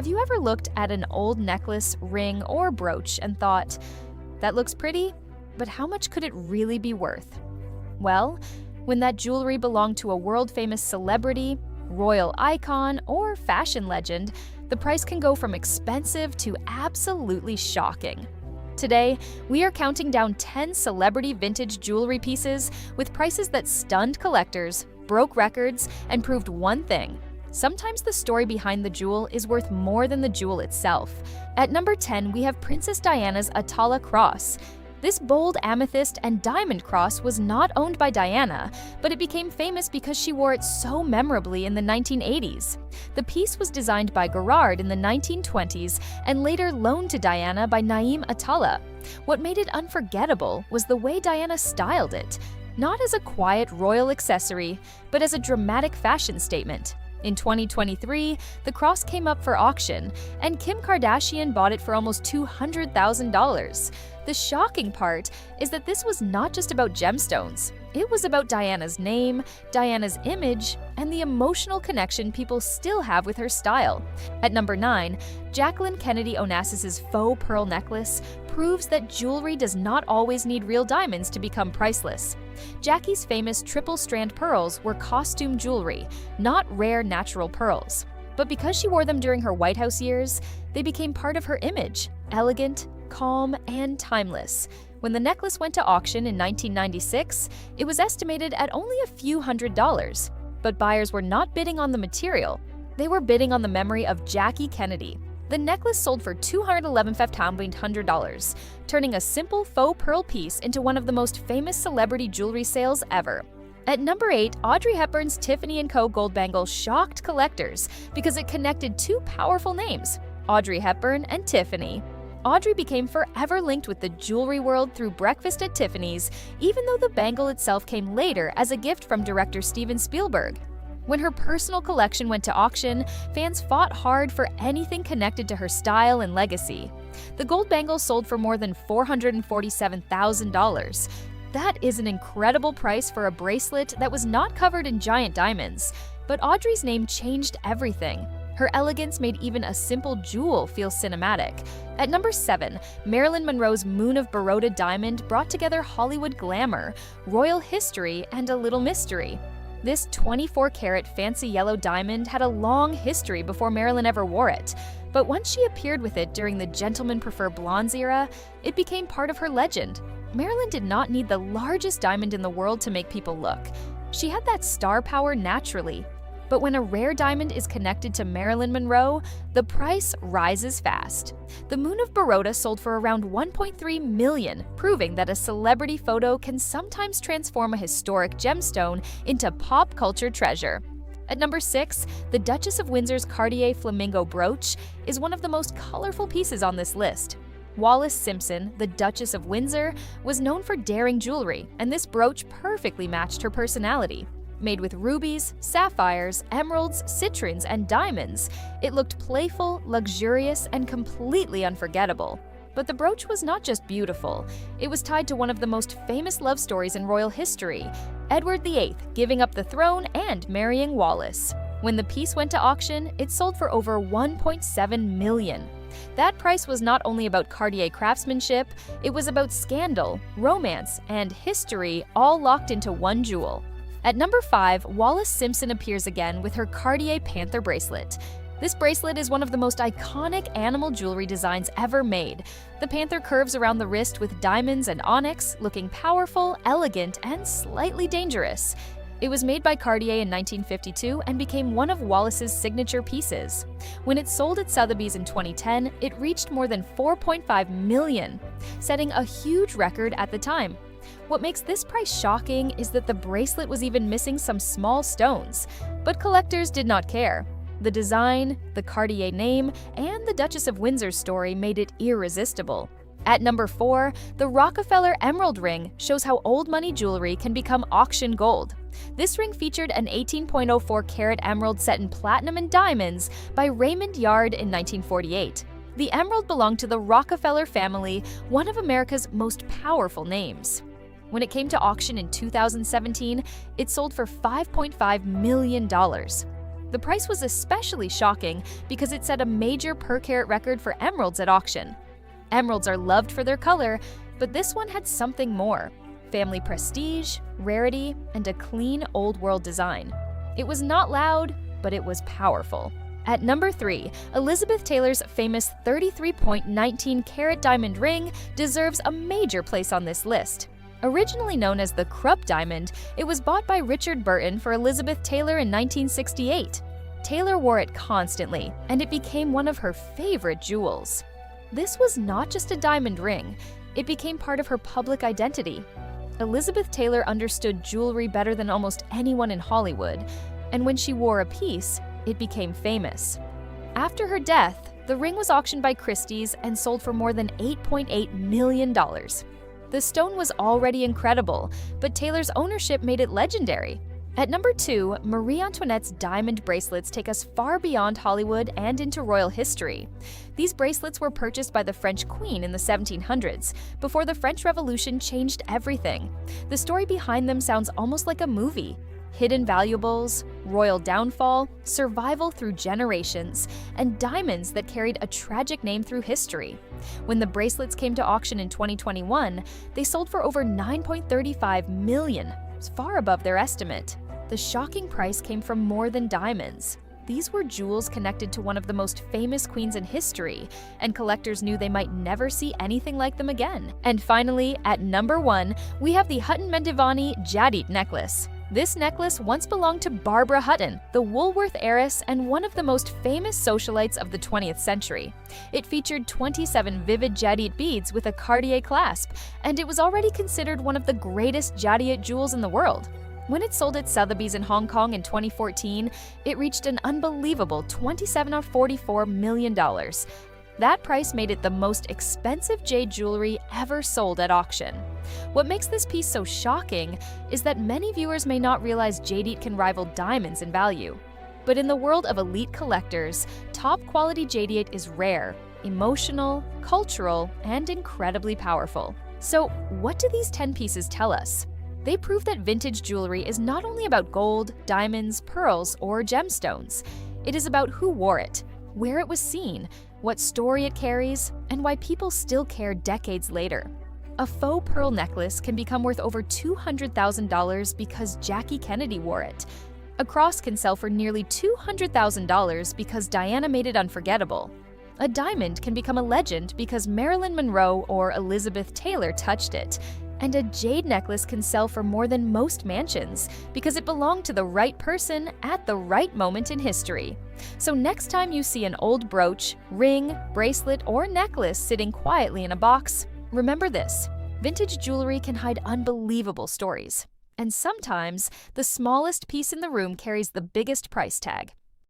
you ever looked at an old necklace, ring, or brooch and thought, that looks pretty, but how much could it really be worth? Well, when that jewelry belonged to a world-famous celebrity, royal icon, or fashion legend, the price can go from expensive to absolutely shocking. Today, we are counting down 10 celebrity vintage jewelry pieces with prices that stunned collectors, broke records, and proved one thing: sometimes the story behind the jewel is worth more than the jewel itself. At number 10, we have Princess Diana's Atala cross. This bold amethyst and diamond cross was not owned by Diana, but it became famous because she wore it so memorably in the 1980s. The piece was designed by Gerard in the 1920s and later loaned to Diana by Naim Atala. What made it unforgettable was the way Diana styled it, not as a quiet royal accessory, but as a dramatic fashion statement. In 2023, the cross came up for auction, and Kim Kardashian bought it for almost $200,000. The shocking part is that this was not just about gemstones. It was about Diana's name, Diana's image, and the emotional connection people still have with her style. At number 9, Jacqueline Kennedy Onassis's faux pearl necklace proves that jewelry does not always need real diamonds to become priceless. Jackie's famous triple-strand pearls were costume jewelry, not rare natural pearls. But because she wore them during her White House years, they became part of her image: elegant, calm, and timeless. When the necklace went to auction in 1996, it was estimated at only a few $100s. But buyers were not bidding on the material. They were bidding on the memory of Jackie Kennedy. The necklace sold for $211,500, turning a simple faux pearl piece into one of the most famous celebrity jewelry sales ever. At number 8, Audrey Hepburn's Tiffany & Co. gold bangle shocked collectors because it connected two powerful names: Audrey Hepburn and Tiffany. Audrey became forever linked with the jewelry world through Breakfast at Tiffany's, even though the bangle itself came later as a gift from director Steven Spielberg. When her personal collection went to auction, fans fought hard for anything connected to her style and legacy. The gold bangle sold for more than $447,000. That is an incredible price for a bracelet that was not covered in giant diamonds. But Audrey's name changed everything. Her elegance made even a simple jewel feel cinematic. At number 7, Marilyn Monroe's Moon of Baroda diamond brought together Hollywood glamour, royal history, and a little mystery. This 24-karat fancy yellow diamond had a long history before Marilyn ever wore it. But once she appeared with it during the Gentlemen Prefer Blondes era, it became part of her legend. Marilyn did not need the largest diamond in the world to make people look. She had that star power naturally. But when a rare diamond is connected to Marilyn Monroe, the price rises fast. The Moon of Baroda sold for around $1.3 million, proving that a celebrity photo can sometimes transform a historic gemstone into pop culture treasure. At number 6, the Duchess of Windsor's Cartier flamingo brooch is one of the most colorful pieces on this list. Wallis Simpson, the Duchess of Windsor, was known for daring jewelry, and this brooch perfectly matched her personality. Made with rubies, sapphires, emeralds, citrines, and diamonds, it looked playful, luxurious, and completely unforgettable. But the brooch was not just beautiful. It was tied to one of the most famous love stories in royal history: Edward VIII giving up the throne and marrying Wallis. When the piece went to auction, it sold for over $1.7 million. That price was not only about Cartier craftsmanship, it was about scandal, romance, and history all locked into one jewel. At number 5, Wallis Simpson appears again with her Cartier Panther bracelet. This bracelet is one of the most iconic animal jewelry designs ever made. The panther curves around the wrist with diamonds and onyx, looking powerful, elegant, and slightly dangerous. It was made by Cartier in 1952 and became one of Wallis's signature pieces. When it sold at Sotheby's in 2010, it reached more than $4.5 million, setting a huge record at the time. What makes this price shocking is that the bracelet was even missing some small stones, but collectors did not care. The design, the Cartier name, and the Duchess of Windsor's story made it irresistible. At number 4, the Rockefeller Emerald Ring shows how old money jewelry can become auction gold. This ring featured an 18.04-karat emerald set in platinum and diamonds by Raymond Yard in 1948. The emerald belonged to the Rockefeller family, one of America's most powerful names. When it came to auction in 2017, it sold for $5.5 million. The price was especially shocking because it set a major per-carat record for emeralds at auction. Emeralds are loved for their color, but this one had something more: family prestige, rarity, and a clean old-world design. It was not loud, but it was powerful. At number 3, Elizabeth Taylor's famous 33.19-carat diamond ring deserves a major place on this list. Originally known as the Krupp diamond, it was bought by Richard Burton for Elizabeth Taylor in 1968. Taylor wore it constantly, and it became one of her favorite jewels. This was not just a diamond ring, it became part of her public identity. Elizabeth Taylor understood jewelry better than almost anyone in Hollywood, and when she wore a piece, it became famous. After her death, the ring was auctioned by Christie's and sold for more than $8.8 million. The stone was already incredible, but Taylor's ownership made it legendary. At number 2, Marie Antoinette's diamond bracelets take us far beyond Hollywood and into royal history. These bracelets were purchased by the French queen in the 1700s, before the French Revolution changed everything. The story behind them sounds almost like a movie. Hidden valuables, royal downfall, survival through generations, and diamonds that carried a tragic name through history. When the bracelets came to auction in 2021, they sold for over $9.35 million, far above their estimate. The shocking price came from more than diamonds. These were jewels connected to one of the most famous queens in history, and collectors knew they might never see anything like them again. And finally, at number 1, we have the Hutton Mendivani Jadit necklace. This necklace once belonged to Barbara Hutton, the Woolworth heiress and one of the most famous socialites of the 20th century. It featured 27 vivid Jadit beads with a Cartier clasp, and it was already considered one of the greatest Jadit jewels in the world. When it sold at Sotheby's in Hong Kong in 2014, it reached an unbelievable $27.44 million. That price made it the most expensive jade jewelry ever sold at auction. What makes this piece so shocking is that many viewers may not realize jadite can rival diamonds in value. But in the world of elite collectors, top-quality jadite is rare, emotional, cultural, and incredibly powerful. So, what do these 10 pieces tell us? They prove that vintage jewelry is not only about gold, diamonds, pearls, or gemstones. It is about who wore it, where it was seen, what story it carries, and why people still care decades later. A faux pearl necklace can become worth over $200,000 because Jackie Kennedy wore it. A cross can sell for nearly $200,000 because Diana made it unforgettable. A diamond can become a legend because Marilyn Monroe or Elizabeth Taylor touched it. And a jade necklace can sell for more than most mansions because it belonged to the right person at the right moment in history. So next time you see an old brooch, ring, bracelet, or necklace sitting quietly in a box, remember this: vintage jewelry can hide unbelievable stories. And sometimes, the smallest piece in the room carries the biggest price tag.